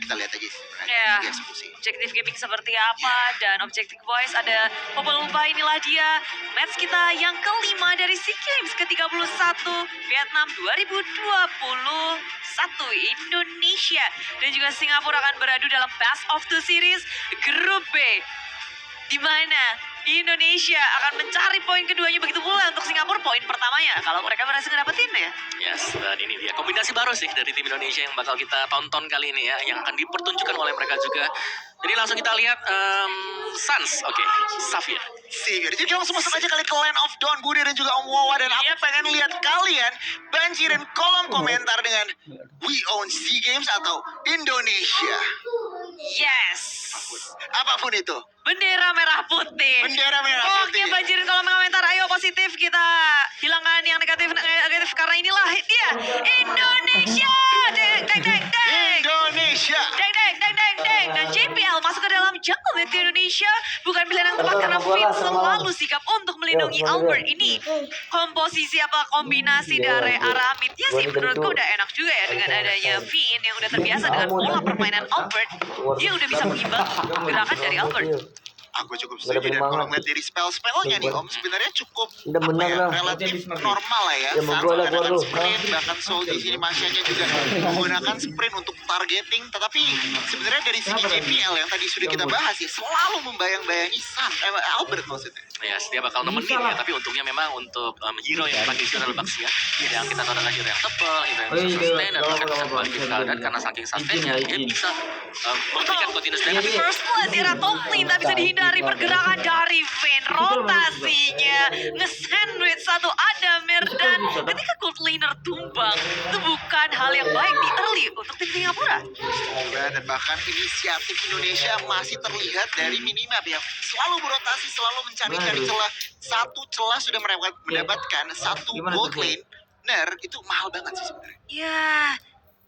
Speaker 1: Kita lihat aja
Speaker 2: Ya.
Speaker 1: dieksekusi.
Speaker 2: Objektif gaming seperti apa dan objektif voice ada Popo Lupa, inilah dia match kita yang kelima dari SEA Games ke-31 Vietnam 2021 Indonesia dan juga Singapura akan beradu dalam best of the series grup B, di mana Indonesia akan mencari poin keduanya, begitu pula untuk Singapura poin pertamanya kalau mereka berhasil ngedapetin ya.
Speaker 3: Yes, dan ini dia kombinasi baru sih dari tim Indonesia yang bakal kita tonton kali ini ya, yang akan dipertunjukkan oleh mereka juga. Jadi langsung kita lihat Suns, oke, Xavier.
Speaker 1: Xavier. Jadi langsung masuk aja kali ke Land of Dawn, Budi dan juga Om Wawa. Dan aku pengen lihat kalian banjirin kolom komentar dengan We Own SEA Games atau Indonesia.
Speaker 2: Yes,
Speaker 1: Apapun itu.
Speaker 2: bendera merah putih.
Speaker 1: Bendera merah
Speaker 2: Oke,
Speaker 1: putih.
Speaker 2: banjirin kolom komentar. Ayo positif, kita hilangkan yang negatif karena inilah dia Indonesia. Deng deng deng deng.
Speaker 1: Indonesia.
Speaker 2: Deng deng deng deng deng. Dan JPL masuk ke dalam jungle net di Indonesia bukan pilihan yang tepat karena Finn selalu sikap untuk melindungi Albert. Ini komposisi apa kombinasi dari Aramidnya sih menurutku udah enak juga ya dengan adanya Finn yang udah terbiasa dengan pola permainan Albert. Dia udah bisa mengimbangi gerakan dari Albert.
Speaker 1: Aku cukup setuju, dan kalau ngeliat dari spell-spellnya nih Om, sebenarnya cukup
Speaker 4: Udah
Speaker 1: apa
Speaker 4: menang
Speaker 1: ya,
Speaker 4: lah.
Speaker 1: relatif normal lah ya.
Speaker 4: Ya, mau
Speaker 1: Saat
Speaker 4: gua lah,
Speaker 1: menggunakan
Speaker 4: gua lu.
Speaker 1: sprint, bahkan Soul di sini Masyanya juga menggunakan sprint untuk targeting. Tetapi sebenarnya dari segi JPL yang tadi sudah kita bahas ya, selalu membayang-bayangi Albert maksudnya.
Speaker 3: Yes, dia bakal nemenin ya, tapi untungnya memang untuk hero yang pakai hero adalah Baxia, yang kita tahu adalah hero yang tebal, hero yang bisa sustain dan bahkan bisa balikin keadaan karena saking sustainnya dia bisa memberikan continuous damage.
Speaker 2: First blood era top lane tak bisa dihindari pergerakan dari Vayne, rotasinya nge-sandwich satu Adamir, dan ketika gold laner tumbang itu bukan hal yang baik di early untuk tim Singapura.
Speaker 1: Dan bahkan inisiatif Indonesia masih terlihat dari minimap yang selalu berotasi, selalu mencari-cari celah. Satu celah sudah mendapatkan satu gold lane. Itu mahal banget sih sebenarnya.
Speaker 2: Ya,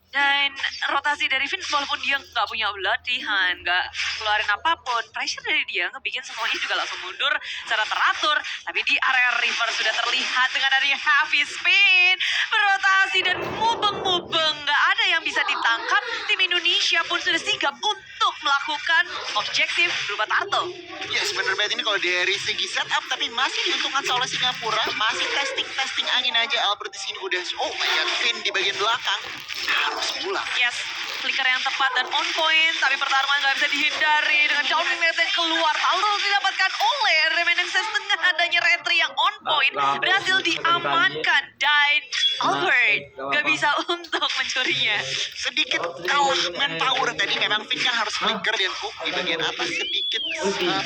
Speaker 2: dan rotasi dari Vin walaupun dia nggak punya latihan, nggak keluarin apapun, pressure dari dia ngebikin semuanya juga langsung mundur secara teratur. Tapi di area river sudah terlihat dengan adanya heavy spin, berotasi dan mubeng-mubeng, nggak ada yang bisa ditangkap. Tim Indonesia pun sudah sigap untuk melakukan objektif berupa turtle.
Speaker 1: Yes, bener banget ini kalau dari segi setup, tapi masih diuntungkan oleh Singapura. Masih testing angin aja. Albert di sini udah, oh my god, Finn di bagian belakang harus pulang.
Speaker 2: Yes, flicker yang tepat dan on point, tapi pertarungan nggak bisa dihindari dengan downing net yang keluar. Lalu didapatkan oleh Reminiscence dengan adanya retry yang on point, berhasil diamankan dan Albert nggak bisa untuk mencurinya.
Speaker 1: Sedikit kalah manpower tadi, memang Finn kan harus flicker dan hook di bagian atas sedikit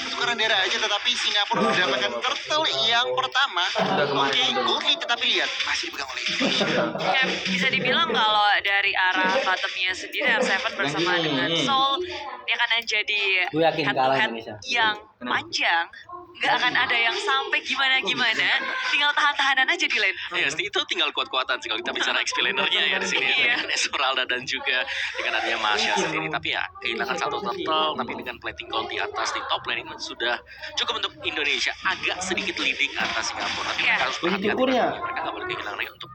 Speaker 1: pertukaran darah aja, tetapi Singapura mendapatkan turtle yang pertama. Oke, gold lead, tetapi lihat masih dipegang oleh Indonesia.
Speaker 2: Ya, bisa dibilang kalau dari arah bottomnya sendiri R7 bersama dengan Soul dia akan jadi
Speaker 4: Gue yakin
Speaker 2: head to
Speaker 4: kalah
Speaker 2: head
Speaker 4: Indonesia.
Speaker 2: yang panjang, nggak akan ada yang sampai gimana-gimana, tinggal tahan-tahanan aja di lane.
Speaker 3: Yes, itu tinggal kuat-kuatan sih kalau kita bicara XP lanernya ya di sini ya, dengan Esmeralda dan juga dengan adanya Masya sendiri. Tapi ya kehilangan satu turtle, tapi dengan plating gold di atas di top lane ini sudah cukup untuk Indonesia, agak sedikit leading atas Singapura. Tapi mereka harus berhati-hati, mereka nggak boleh kehilangan lagi untuk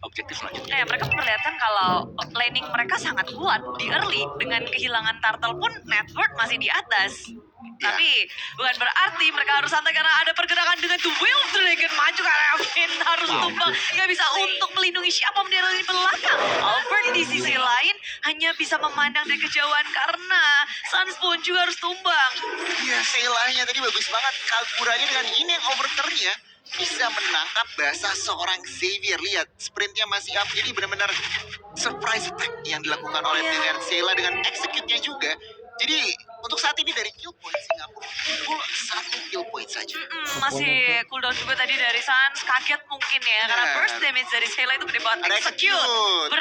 Speaker 3: objektif selanjutnya.
Speaker 2: Nah, mereka memperlihatkan kalau laning mereka sangat kuat di early, dengan kehilangan turtle pun network masih di atas. Tapi bukan berarti mereka harus santai karena ada pergerakan dengan The Will Dragon maju karena Finn harus tumbang. Gak bisa untuk melindungi siapa dari belakang. Albert di sisi lain hanya bisa memandang dari kejauhan karena Suns pun juga harus tumbang.
Speaker 1: Iya, Selahnya tadi bagus banget. Kaguranya dengan ini yang overturn-nya bisa menangkap basah seorang Xavier. Lihat, sprintnya masih up. Jadi benar-benar surprise attack yang dilakukan oleh dengan Sela dengan execute-nya juga. Jadi untuk saat ini dari kill point Singapura full 1 kill point saja.
Speaker 2: Masih cooldown juga tadi dari Suns, kaget mungkin ya karena
Speaker 1: Nah.
Speaker 2: burst damage dari Sela itu gede banget.
Speaker 1: Ada
Speaker 2: Execute.
Speaker 1: execute.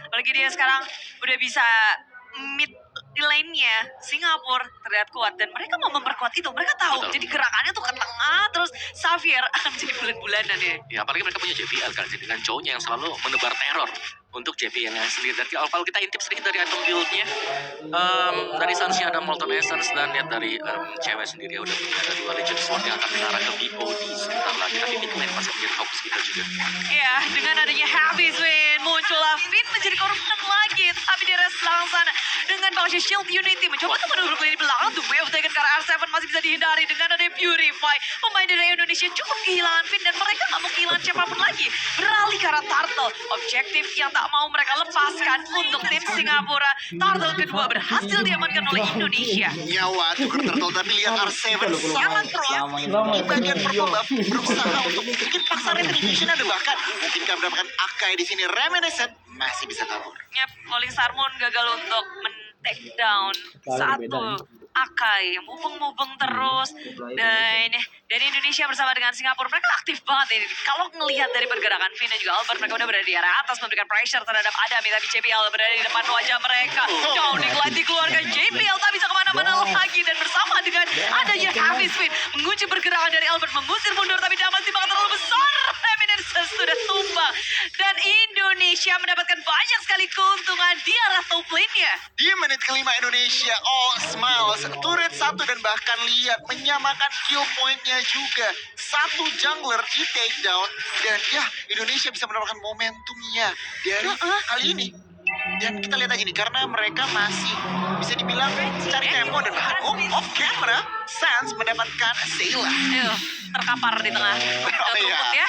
Speaker 2: Apalagi dia sekarang udah bisa mid di lane-nya Singapura terlihat kuat dan mereka mau memperkuat itu. Mereka tahu.
Speaker 3: Betul.
Speaker 2: Jadi gerakannya tuh ke tengah terus Xavier akan menjadi bulan-bulanan ya.
Speaker 3: Ya apalagi mereka punya JBL kan dengan cowoknya yang selalu menebar teror untuk JBL yang sendiri. Dari awal kalau kita intip sedikit dari item build-nya, dari Suns-nya ada Molten Essence, dan lihat dari cewek sendiri udah punya ada 2 Legend Sword yang akan mengarah ke BOD sebentar lagi. Tapi mid lane pasti menjadi fokus kita juga.
Speaker 2: Ya, dengan adanya Heavy Swing muncullah Finn menjadi korban lagi. Tapi di rest belakang sana dengan pakai Shield Unity mencoba untuk menurut di belakang. The Wave taken karena R7 masih bisa dihindari dengan adanya Purify. Pemain dari Indonesia cukup kehilangan Finn dan mereka nggak mau kehilangan siapapun lagi. Beralih ke arah Turtle. Objektif yang tak mau mereka lepaskan untuk tim Singapura. Turtle kedua berhasil diamankan oleh Indonesia.
Speaker 1: Nyawa tuker turtle, tapi lihat R7 sangat proaktif di bagian purple buff, berusaha untuk bikin paksa retribution. Ada bahkan mungkin mendapatkan Akai di sini. Reminiscent masih bisa kabur.
Speaker 2: Yap, Calling Sarmon gagal untuk men-take down satu Akai yang mubeng-mubeng terus. Dan dari Indonesia bersama dengan Singapura, mereka aktif banget ini. Kalau ngelihat dari pergerakan Finn dan juga Albert, mereka udah berada di area atas memberikan pressure terhadap Adami. Tapi JBL berada di depan wajah mereka. Downing light dikeluarkan, JBL tak bisa kemana-mana lagi. Dan bersama dengan adanya Heavy Spin, mengunci pergerakan dari Albert, mengusir mundur. Tapi damage timbangan terlalu besar. Reminiscence sudah tumbang. Dan Indonesia mendapatkan banyak sekali keuntungan di arah top lane-nya.
Speaker 1: Di menit kelima Indonesia, Smiles, turret 1 dan bahkan lihat menyamakan kill point-nya juga. 1 jungler di takedown dan ya Indonesia bisa mendapatkan momentumnya dari kali ini. Dan kita lihat aja nih, karena mereka masih bisa dibilang cari tempo dan bahkan off camera, Sans mendapatkan Sayla.
Speaker 2: Terkapar di tengah rumput ya.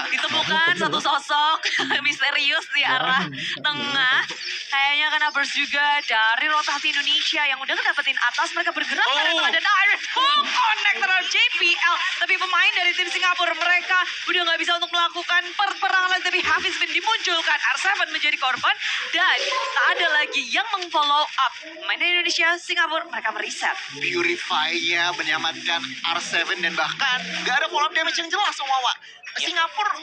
Speaker 2: Ditemukan satu sosok misterius di arah tengah. Kayaknya kena burst juga dari rotasi Indonesia yang udah ngedapetin atas. Mereka bergerak ke arah tengah dan direct full connect terhadap JPL. Tapi pemain dari tim Singapura mereka udah nggak bisa untuk melakukan perperangan lagi. Tapi Hafiz bin dimunculkan, R7 menjadi korban dan tak ada lagi yang meng-follow up. Pemain dari Indonesia, Singapura mereka mereset.
Speaker 1: Purify-nya menyelamatkan R7 dan bahkan gak ada follow up damage yang jelas sama Wawa. Singapura,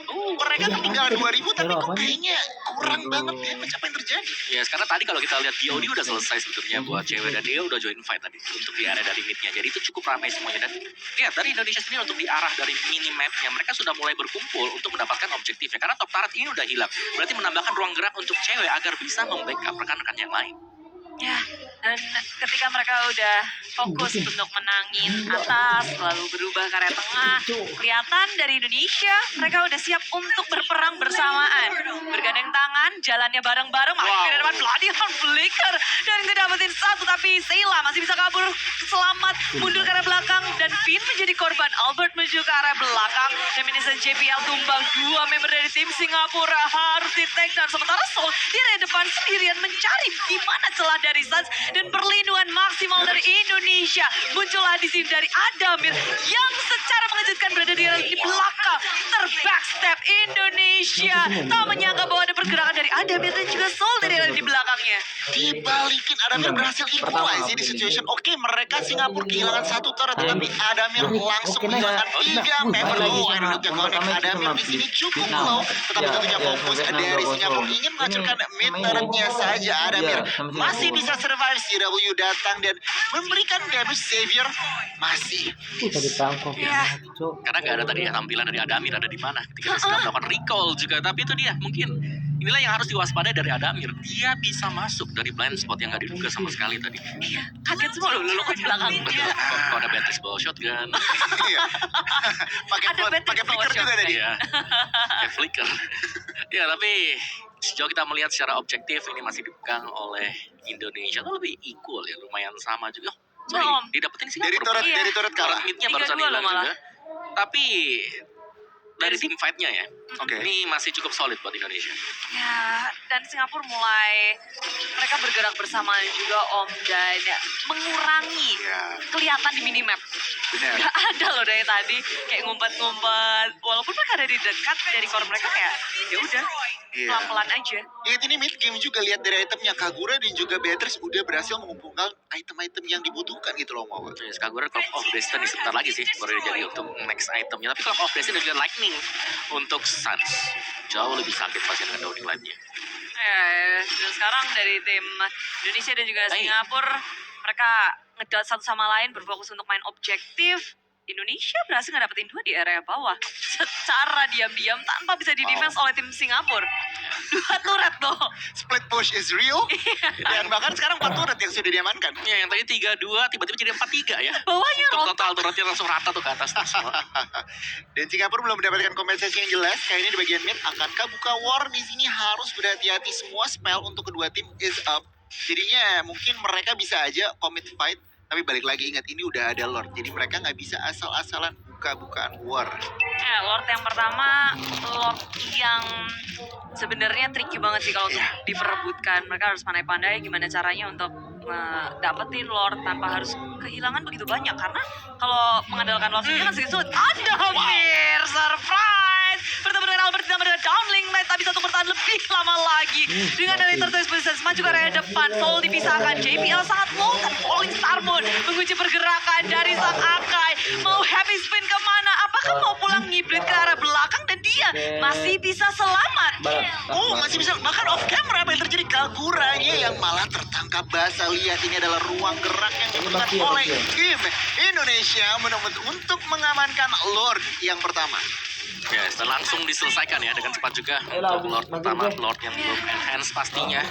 Speaker 1: mereka ketinggalan 2000 tapi kok kayaknya kurang banget ya apa yang terjadi.
Speaker 3: Ya karena tadi kalau kita lihat BOD udah selesai sebetulnya buat cewek dan dia udah join fight tadi untuk di area dari midnya. Jadi itu cukup ramai semuanya. Dan lihat dari Indonesia sendiri untuk di arah dari mini mapnya mereka sudah mulai berkumpul untuk mendapatkan objektifnya. Karena top turret ini udah hilang. Berarti menambahkan ruang gerak untuk cewek agar bisa membackup rekan-rekan yang lain.
Speaker 2: Ya, dan ketika mereka udah fokus untuk menangin atas, lalu berubah ke area tengah, kelihatan dari Indonesia, mereka udah siap untuk berperang bersamaan. Bergandeng tangan, jalannya bareng-bareng, maju ke depan, Bloody Hand Flicker, dan ngedapetin satu, tapi Sayla masih bisa kabur, selamat, mundur ke arah belakang, dan Finn menjadi korban. Albert menuju ke arah belakang, Reminiscent JPL tumbang, 2 member dari tim Singapura harus di-take down, sementara Soul di area depan sendirian mencari di mana celah dari Suns dan perlindungan maksimal dari Indonesia. Muncullah di sini dari Adamir yang secara mengejutkan berada di belakang. Terbackstep Indonesia. Tak menyangka bahwa ada pergerakan dari Adamir dan juga Soul dari di belakangnya.
Speaker 1: Dibalikin, Adamir berhasil equalize di situation. Oke, mereka Singapura kehilangan 1 turret tapi Adamir langsung menghilangkan 3 member. Aeroduk yang connect Adamir di sini cukup low. Tetapi tentunya fokus dari Singapura ingin menghancurkan mid turretnya saja. Adamir masih bisa survive. CW datang dan memberikan damage. Xavier masih.
Speaker 4: Tadi tangkap.
Speaker 2: Ya.
Speaker 3: Karena nggak ada tadi ya tampilan dari Adamir ada di mana ketika dia sedang melakukan recall juga. Tapi itu dia mungkin inilah yang harus diwaspadai dari Adamir. Dia bisa masuk dari blind spot yang nggak diduga sama sekali tadi.
Speaker 2: Iya, kaget semua loh ke belakang.
Speaker 3: Betul. Kok ada Beatrice bawa shotgun.
Speaker 1: Iya.
Speaker 2: Ada
Speaker 1: pakai flicker juga tadi.
Speaker 3: Iya. Kayak flicker. Ya tapi sejauh kita melihat secara objektif ini masih dipegang oleh Indonesia tuh lebih equal ya, lumayan sama juga. Sorry,
Speaker 2: Belum.
Speaker 3: didapetin sih
Speaker 1: Dari turret,
Speaker 2: Iya.
Speaker 1: dari turret kalah.
Speaker 3: Midnya barusan
Speaker 2: 3-2
Speaker 3: hilang
Speaker 2: loh malah.
Speaker 3: juga. Tapi dari tim fight-nya ya,
Speaker 1: Oke.
Speaker 3: ini masih cukup solid buat Indonesia.
Speaker 2: Ya, dan Singapura mulai mereka bergerak bersama juga Om dan mengurangi
Speaker 1: Ya,
Speaker 2: kelihatan di minimap.
Speaker 1: benar.
Speaker 2: Gak ada loh dari tadi kayak ngumpet-ngumpet. Walaupun mereka ada di dekat dari core mereka kayak ya udah
Speaker 1: Iya.
Speaker 2: pelan-pelan aja.
Speaker 1: Ingat ini mid game juga, lihat dari itemnya Kagura dan juga Beatrice udah berhasil mengumpulkan item-item yang dibutuhkan gitu loh Mawa.
Speaker 3: Yes, Kagura Clock of Destiny sebentar lagi sih baru jadi untuk next itemnya. Tapi Clock of Destiny dan juga Lightning untuk Suns jauh lebih sakit pasti akan downing line-nya.
Speaker 2: Dan sekarang dari tim Indonesia dan juga Singapura mereka ngedot satu sama lain berfokus untuk main objektif. Indonesia berhasil ngedapetin 2 di area bawah secara diam-diam tanpa bisa di defense oleh tim Singapura. 2 turret tuh.
Speaker 1: Split push is real. Dan bahkan sekarang 4 turret yang sudah diamankan.
Speaker 3: Ya, yang tadi 3-2 tiba-tiba jadi 4-3 ya.
Speaker 2: Bawahnya
Speaker 3: Untuk
Speaker 2: rontok.
Speaker 3: total turretnya langsung rata tuh ke atas tuh semua.
Speaker 1: Dan Singapura belum mendapatkan kompensasi yang jelas. Kayaknya di bagian mid akankah buka war di sini, harus berhati-hati, semua spell untuk kedua tim is up. Jadinya mungkin mereka bisa aja commit fight. Tapi balik lagi, ingat ini udah ada Lord. Jadi mereka nggak bisa asal-asalan buka-bukaan war.
Speaker 2: Lord yang pertama, Lord yang sebenarnya tricky banget sih kalau untuk diperebutkan. Mereka harus pandai-pandai gimana caranya untuk dapetin Lord tanpa harus kehilangan begitu banyak. Karena kalau mengandalkan Lord sendiri kan sedikit sulit. Ada hampir surprise bertemu dengan Albert ditambah dengan downlink lane, tapi satu bertahan lebih lama lagi dengan dari tertulis position maju ke area depan. Soul dipisahkan, JPL sangat low tapi Falling Star Moon mengunci pergerakan dari sang Akai. Mau happy spin kemana? Apakah mau pulang ngibrit ke arah belakang dan dia masih bisa selamat?
Speaker 1: Oh, masih bisa. Bahkan off camera apa yang terjadi? Kaguranya yang malah tertangkap basah. Lihat, ini adalah ruang gerak yang dibutuhkan oleh tim Indonesia untuk mengamankan Lord yang pertama.
Speaker 3: Yes, dan langsung diselesaikan ya dengan cepat juga untuk Lord pertama, Lord yang belum enhance pastinya.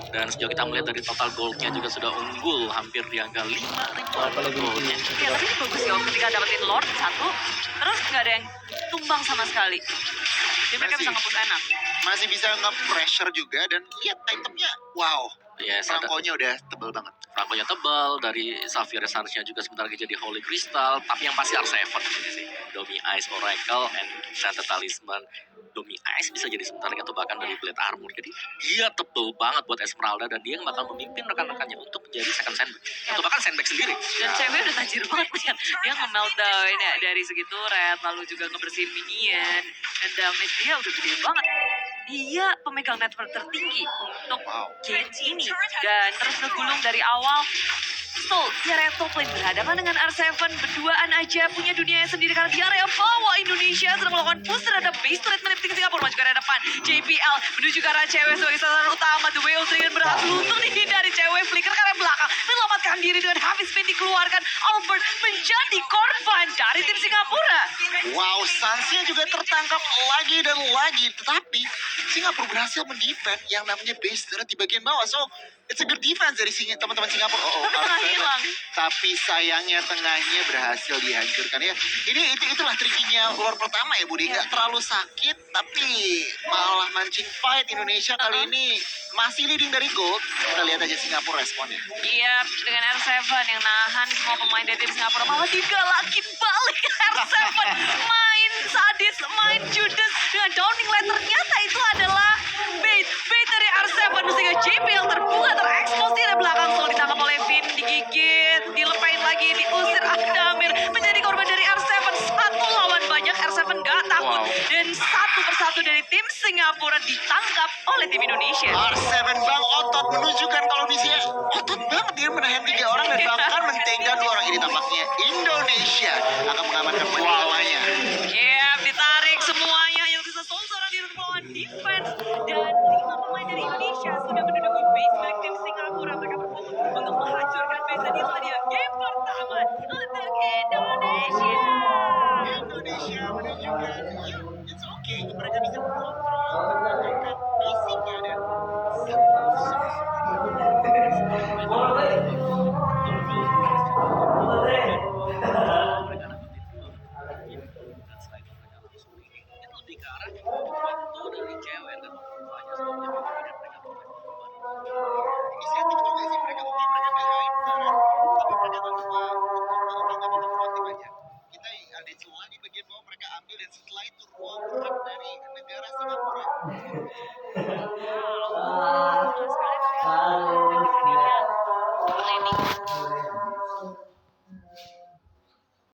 Speaker 3: Dan sejauh kita melihat dari total goldnya juga sudah unggul hampir di angka 5.000 goldnya.
Speaker 2: Ya tapi ini bagus ya ketika dapetin Lord satu, terus nggak ada yang tumbang sama sekali. Jadi mereka bisa nge-push enak.
Speaker 1: Masih bisa nge-pressure juga, dan lihat itemnya, wow.
Speaker 3: Yes, ada
Speaker 1: Perangkonya udah tebel banget.
Speaker 3: Franconya tebal, dari Xavier Essence-nya juga sebentar lagi jadi Holy Crystal, tapi yang pasti R7 di sini sih. Domi Ice Oracle and Enchanted Talisman. Domi Ice bisa jadi sebentar lagi, atau bahkan dari Blade Armor. Jadi dia tebel banget buat Esmeralda, dan dia yang bakal memimpin rekan-rekannya untuk menjadi second sandbag. Atau bahkan sandbag sendiri.
Speaker 2: Dan cewek udah tajir banget ya. Dia nge-meltdown ya, dari segi turret, lalu juga ngebersihin minion, dan damage dia udah gede banget. Dia pemegang network tertinggi untuk games ini, dan terus ngegulung dari awal. Soul di area top lane berhadapan dengan R7 berduaan aja punya dunianya sendiri, karena di area bawah Indonesia sedang melakukan push terhadap base turret milik tim Singapura. Maju ke area depan, JPL menuju ke arah cewek sebagai sasaran utama. The Whale dengan berhasil untuk dihindari cewek, flicker ke arah belakang, menyelamatkan diri dengan heavy spin dikeluarkan. Albert menjadi korban dari tim Singapura.
Speaker 1: Wow, Suns-nya juga tertangkap lagi dan lagi. Tetapi Singapura berhasil mendefend yang namanya base turret di bagian bawah. So, it's a good defense dari teman-teman Singapura.
Speaker 2: Tapi tengahnya
Speaker 1: R7.
Speaker 2: hilang.
Speaker 1: Tapi sayangnya tengahnya berhasil dihancurkan ya. Itulah trikinya Lord pertama ya, Budi. Nggak terlalu sakit, tapi malah mancing fight. Indonesia kali ini masih leading dari gold. Kita lihat aja Singapura responnya.
Speaker 2: Iya, dengan R7 yang nahan semua pemain dari tim Singapura, malah digalakin balik R7. Main sadis, main judes dengan downing lane. Ternyata itu adalah bait dari R7, sehingga JPL terbuka, terekspos di belakang. Soal ditangkap oleh Vin, digigit, dilepain lagi, diusir. Adamir menjadi korban dari R7. Satu lawan banyak, R7 gak takut. Dan satu persatu dari tim Singapura ditangkap oleh tim Indonesia.
Speaker 1: R7 Bang otot, menunjukkan kalau misinya otot banget, dia menahan 3 orang dan bahkan mentega 2 orang. Ini tampaknya Indonesia akan mengamankan poin utamanya.
Speaker 2: Ditarik semuanya, yang bisa Soul seorang diri untuk melawan defense. Dan 5 pemain dari Indonesia sudah menduduki base milik tim Singapura. Mereka berfokus untuk menghancurkan base, dan inilah dia game pertama untuk Indonesia.
Speaker 1: Indonesia menunjukkan, it's okay, mereka bisa mengontrol, menunjukkan basicnya dan
Speaker 3: Lebih ke arah waktu dari cewek dan banyak sebabnya mereka
Speaker 1: inisiatif juga sih mereka. Oke, mereka behind sekarang, tapi mereka tak lupa untuk proaktif aja. Kita ada celah di bagian bawah, mereka ambil, dan setelah itu ruang gerak dari negara Singapura.